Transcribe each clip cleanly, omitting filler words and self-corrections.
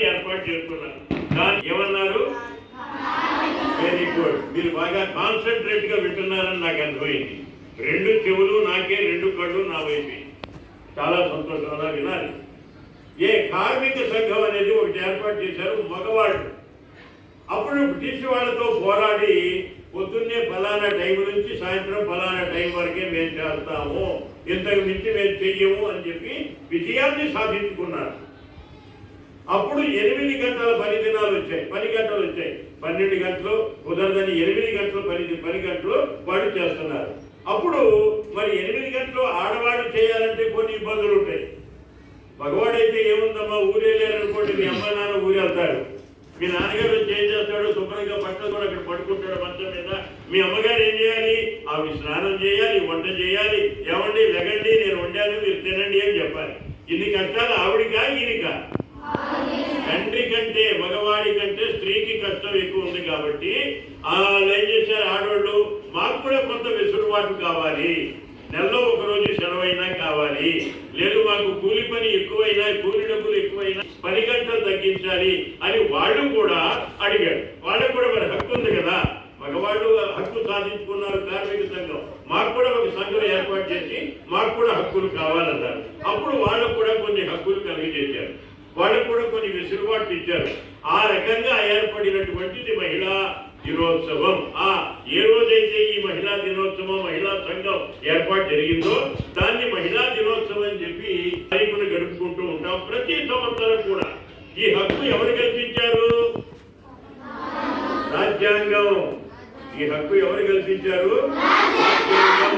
ఏర్పాటు చేస్తున్నారు. దాన్ని ఏమన్నారు? Very good. మీరు బాగా కాన్సన్ట్రేట్ గా వింటున్నారని నాకు అర్థమైంది. రెండు చెవులు నాకే, రెండు కళ్ళు నా వైపే. చాలా సంతోషం. అలా వినాలి. కార్మిక సంఘం అనేది ఒకటి ఏర్పాటు చేశారు మగవాళ్ళు. అప్పుడు బ్రిటిష్ వాళ్ళతో పోరాడి పొద్దున్నే ఫలానా టైం నుంచి సాయంత్రం ఫలానా టైం వరకే మేము చేస్తాము, ఇంతకు మించి మేము చెయ్యము అని చెప్పి విజయాన్ని సాధించుకున్నారు. అప్పుడు 8 గంటల పని దినాలు వచ్చాయి, 10 గంటలు వచ్చాయి. 12 గంటలు కుదరదని 8 గంటలు 10 గంటలు వాళ్ళు చేస్తున్నారు. అప్పుడు మరి 8 గంటలు ఆడవాళ్ళు చేయాలంటే కొన్ని ఇబ్బందులు ఉంటాయి. మగవాడైతే ఏముందమ్మా, ఊరేళ్ళారనుకోండి, మీ అమ్మ నాన్న ఊరెళ్తాడు, మీ నాన్నగారు వచ్చి ఏం చేస్తాడు, శుభ్రంగా బట్టలు కూడా అక్కడ పడుకుంటాడు మంచం మీద. మీ అమ్మగారు ఏం చేయాలి? ఆవిడ స్నానం చేయాలి, వంట చేయాలి. ఏమండి లెగండి, నేను వండాను, మీరు తినండి అని చెప్పాలి. ఇన్ని కష్టాలు ఆవిడికా ఈయనకా? తండ్రి కంటే, మగవాడి కంటే స్త్రీకి కష్టం ఎక్కువ ఉంది. కాబట్టి ఏం చేశారు ఆడవాళ్ళు, మాకు కూడా కొంత వెసులుబాటు కావాలి, నెలలో ఒకరోజు సెలవైనా కావాలి, లేదు మాకు కూలి పని ఎక్కువైనా, కూలి డబ్బులు ఎక్కువైనా 10 గంటలు తగ్గించాలి అని వాళ్ళు కూడా అడిగారు. వాళ్ళకు కూడా మరి హక్కు ఉంది కదా. మగవాళ్ళు హక్కు సాధించుకున్నారు కార్మిక సంఘం, మాకు కూడా ఒక సంఘం ఏర్పాటు చేసి మాకు కూడా హక్కులు కావాలన్నారు. అప్పుడు వాళ్ళకు కూడా కొన్ని హక్కులు కలిగజేశారు, వాళ్ళకు కూడా కొన్ని వెసులుబాట్లు ఇచ్చారు. ఆ రకంగా ఏర్పడినటువంటిది మహిళా దినోత్సవం. ఏ రోజైతే ఈ మహిళా దినోత్సవం, మహిళా సంఘం ఏర్పాటు జరిగిందో దాన్ని మహిళా దినోత్సవం అని చెప్పి తారీఖును గడుపుకుంటూ ఉంటాం ప్రతి సంవత్సరం కూడా. ఈ హక్కు ఎవరు కల్పించారు? రాజ్యాంగం. ఈ హక్కు ఎవరు కల్పించారు? రాజ్యాంగం.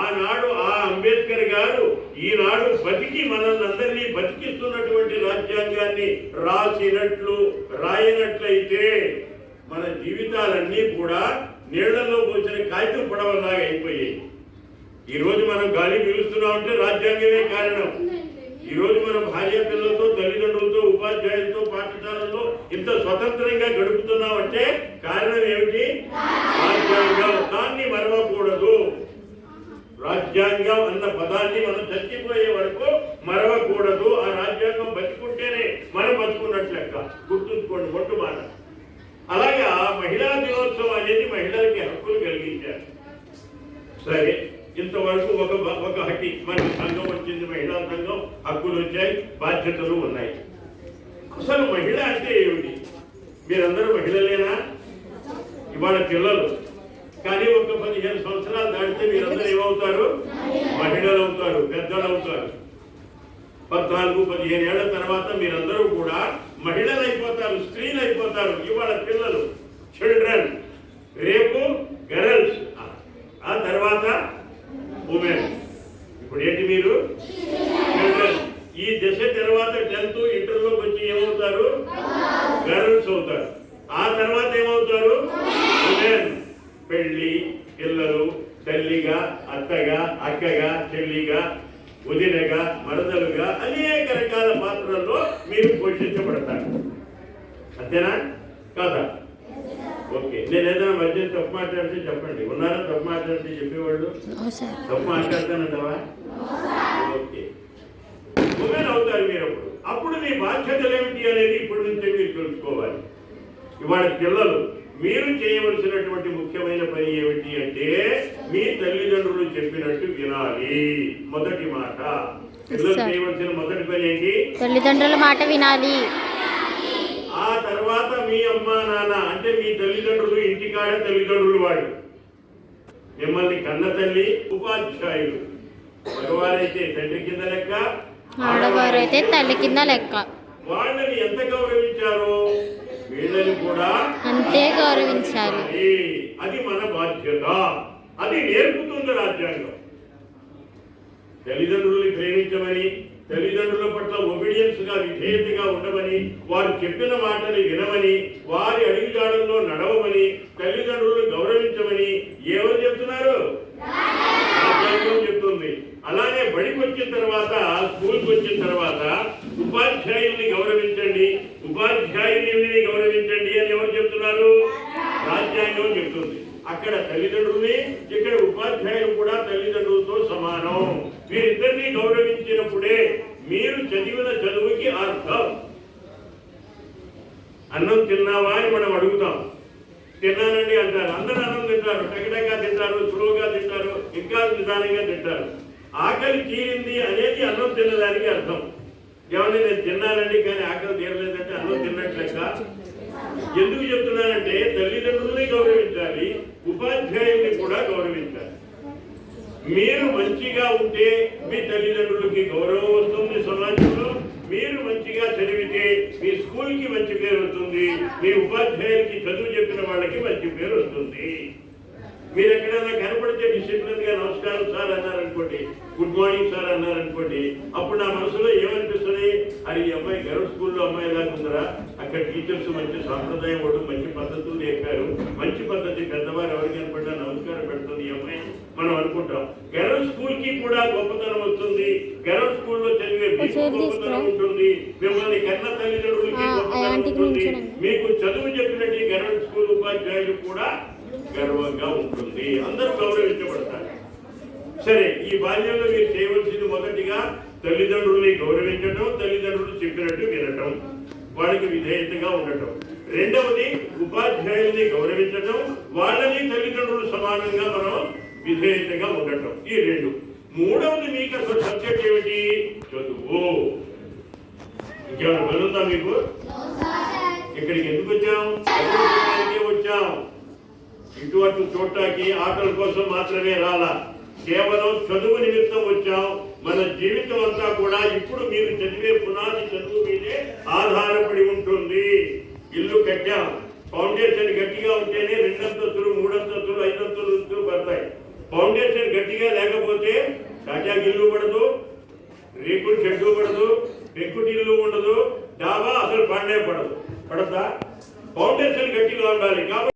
ఆనాడు అంబేద్కర్ గారు ఈనాడు బతికి మనల్ని బతికిస్తున్నటువంటి రాజ్యాంగాన్ని రాయనట్లయితే మన జీవితాలన్నీ కూడా నీళ్లలో పోసిన కాగితం పడవలాగా అయిపోయాయి. ఈరోజు మనం గాలి పీలుస్తున్నామంటే రాజ్యాంగమే కారణం. ఈరోజు మనం భార్య పిల్లలతో, తల్లిదండ్రులతో, ఉపాధ్యాయులతో, పాఠశాలలో ఇంత స్వతంత్రంగా గడుపుతున్నామంటే కారణం ఏమిటి? రాజ్యాంగం. దాన్ని మరవకూడదు. రాజ్యాంగం అన్న పదాన్ని మనం చచ్చిపోయే వరకు మరవకూడదు. ఆ రాజ్యాంగం బతికుంటేనే మనం బతుకున్నట్లు లెక్క. గుర్తుంచుకోండి మొట్టమాట. అలాగా మహిళా దినోత్సవం అనేది మహిళలకి హక్కులు కలిగించారు. సరే, ఇంతవరకు ఒక హక్కి మనకి సంఘం వచ్చింది, మహిళా సంఘం, హక్కులు వచ్చాయి, బాధ్యతలు ఉన్నాయి. అసలు మహిళ అంటే ఏమిటి? మీరందరూ మహిళలేనా? ఇవాళ పిల్లలు కానీ ఒక 15 సంవత్సరాలు దాటితే మీరందరూ ఏమవుతారు? మహిళలు అవుతారు, పెద్దలు అవుతారు. 14-15 ఏళ్ల తర్వాత మీరందరూ కూడా మహిళలు అయిపోతారు, స్త్రీలు అయిపోతారు. ఇవాళ పిల్లలు చిల్డ్రన్, రేపు గర్ల్స్, ఆ తర్వాత ఉమెన్. ఇప్పుడు ఏంటి మీరు? చిల్డ్రన్. ఈ దశ తర్వాత 10th ఇంటర్లోకి వచ్చి ఏమవుతారు? గర్ల్స్ అవుతారు. ఆ తర్వాత ఏమవుతారు? ఉమెన్. పెళ్లి, పిల్లలు, తల్లిగా, అత్తగా, అక్కగా, చెల్లిగా, వదినగా, మరదలుగా అనేక రకాల పాత్రల్లో మీరు పోషించబడతారు. అంతేనా కాదా? ఓకే. నేను ఏదైనా మధ్య తప్పు మాట్లాడితే చెప్పండి. ఉన్నారా తప్పు మాట్లాడితే చెప్పేవాళ్ళు? తప్పు మాట్లాడతానంటావా? ఓకే. ఉమెన్ అవుతారు మీరు. అప్పుడు మీ బాధ్యతలు ఏమిటి అనేది ఇప్పటి నుంచే మీరు తెలుసుకోవాలి. ఇవాళ పిల్లలు మీరు చేయవలసినటువంటి ముఖ్యమైన పని ఏమిటి అంటే మీ తల్లిదండ్రులు చెప్పినట్టు వినాలి. మొదటి మాట. పిల్లలు చేయవలసిన మొదటి పని ఏంటి? తల్లిదండ్రుల మాట వినాలి. ఆ తర్వాత మీ అమ్మా నాన్న అంటే మీ తల్లిదండ్రులు, ఇంటికాడ తల్లిదండ్రులు వాళ్ళు, మిమ్మల్ని కన్న తల్లి, ఉపాధ్యాయులు. మగవారైతే తండ్రి కింద లెక్క, ఆడవారైతే తల్లి కింద లెక్క. వాళ్ళని ఎంత గౌరవించారో వీళ్ళని కూడా అంతే గౌరవించాలి. అది మన బాధ్యత. అది నేర్పుతుంది రాజ్యాంగం. తల్లిదండ్రుల్ని ప్రేమించమని, తల్లిదండ్రుల పట్ల ఒబీడియన్స్ గా, విధేయతగా ఉండమని, వారు చెప్పిన మాటని వినమని, వారి అడుగుజాడల్లో నడవమని, తల్లిదండ్రులను గౌరవించమని ఎవరు చెప్తున్నారు? రాజ్యాంగం చెప్తుంది. అలానే బడికి వచ్చిన తర్వాత, స్కూల్కి వచ్చిన తర్వాత ఉపాధ్యాయుల్ని గౌరవించండి, ఉపాధ్యాయుల్ని గౌరవించండి అని ఎవరు చెప్తున్నారు? రాజ్యాంగం చెప్తుంది. అక్కడ తల్లిదండ్రుల్ని, ఇక్కడ ఉపాధ్యాయులు కూడా తల్లిదండ్రులతో సమానం. వీరిద్దరినీ గౌరవించినప్పుడే మీరు చదివిన చదువుకి అర్థం. అన్నం తిన్నావా అని మనం అడుగుతాం. తిన్నానండి అంటారు. అందరూ అన్నం తింటారు, టకటగా తింటారు, సులువుగా తింటారు, ఇంకా నిదానంగా తింటారు. ఆకలి తీరింది అనేది అన్నం తినడానికి అర్థం. ఏమన్నా నేను తిన్నానండి కానీ ఆకలి తీరలేదంటే అన్నం తిన్నట్లెక్క. ఎందుకు చెప్తున్నానంటే తల్లిదండ్రుల్ని గౌరవించాలి, ఉపాధ్యాయుల్ని కూడా గౌరవించాలి. మీరు మంచిగా ఉంటే మీ తల్లిదండ్రులకి గౌరవం వస్తుంది సమాజంలో. మీరు మంచిగా చదివితే మీ స్కూల్కి మంచి పేరు వస్తుంది, మీ ఉపాధ్యాయులకి చదువు చెప్పిన వాళ్ళకి మంచి పేరు వస్తుంది. మీరు ఎక్కడైనా కనపడితే డిసిప్లిన్ గా నమస్కారం సార్ అన్నారనుకోండి, గుడ్ మార్నింగ్ సార్ అన్నారనుకోండి, అప్పుడు నా మనసులో ఏమనిపిస్తుంది, అది ఈ అమ్మాయి గర్వ్ స్కూల్లో అమ్మాయి లాగా ఉందరా, అక్కడ టీచర్స్ మంచి సాంప్రదాయం వాడు మంచి పద్ధతులు నేర్పారు, మంచి పద్ధతి, పెద్దవారు ఎవరికి కనపడ్డా నమస్కారం పెడుతుంది ఈ అమ్మాయి మనం అనుకుంటాం. గర్వ్ స్కూల్ కి కూడా గొప్పతనం వస్తుంది, గర్వ్ స్కూల్లో చదివే గొప్పతనం ఉంటుంది, మిమ్మల్ని కన్న తల్లిదండ్రులకి గొప్పతనం ఉంటుంది, మీకు చదువు చెప్పినట్టు గర్వ్ స్కూల్ ఉపాధ్యాయులు కూడా గర్వంగా ఉంటుంది. అందరూ గౌరవించబడతారు. సరే, ఈ బాల్యంలో మీరు చేయవలసింది మొదటిగా తల్లిదండ్రుల్ని గౌరవించడం, తల్లిదండ్రులు చెప్పినట్టు వినటం, వాళ్ళకి విధేయతగా ఉండటం. రెండవది ఉపాధ్యాయుల్ని గౌరవించడం, వాళ్ళని తల్లిదండ్రులు సమానంగా మనం విధేయతగా ఉండటం. ఈ రెండు. మూడవది మీకు అసలు సబ్జెక్ట్ ఏమిటి? చదువు. ఇంకేమైనా పనుందా మీకు? ఇక్కడికి ఎందుకు వచ్చాం? వచ్చాం. ఇటు అటు చూడటానికి ఆటల కోసం మాత్రమే రాలా, కేవలం చదువు నిమిత్తం వచ్చాం. మన జీవితం అంతా కూడా ఇప్పుడు మీరు చదివే పునాది చదువు మీదే ఆధారపడి ఉంటుంది. ఇల్లు కట్టాం, ఫౌండేషన్ గట్టిగా ఉంటేనే 2 అంతస్తులు 3 అంతస్తులు 5 అంతస్తులు పడతాయి. ఫౌండేషన్ గట్టిగా లేకపోతే కాటాకి ఇల్లు పడదు, రేకులు షెడ్డు పడదు, పెంకుటిల్లు ఉండదు, డాబా అసలు పడనే పడదు. పడతా? ఫౌండేషన్ గట్టిగా ఉండాలి. కాబట్టి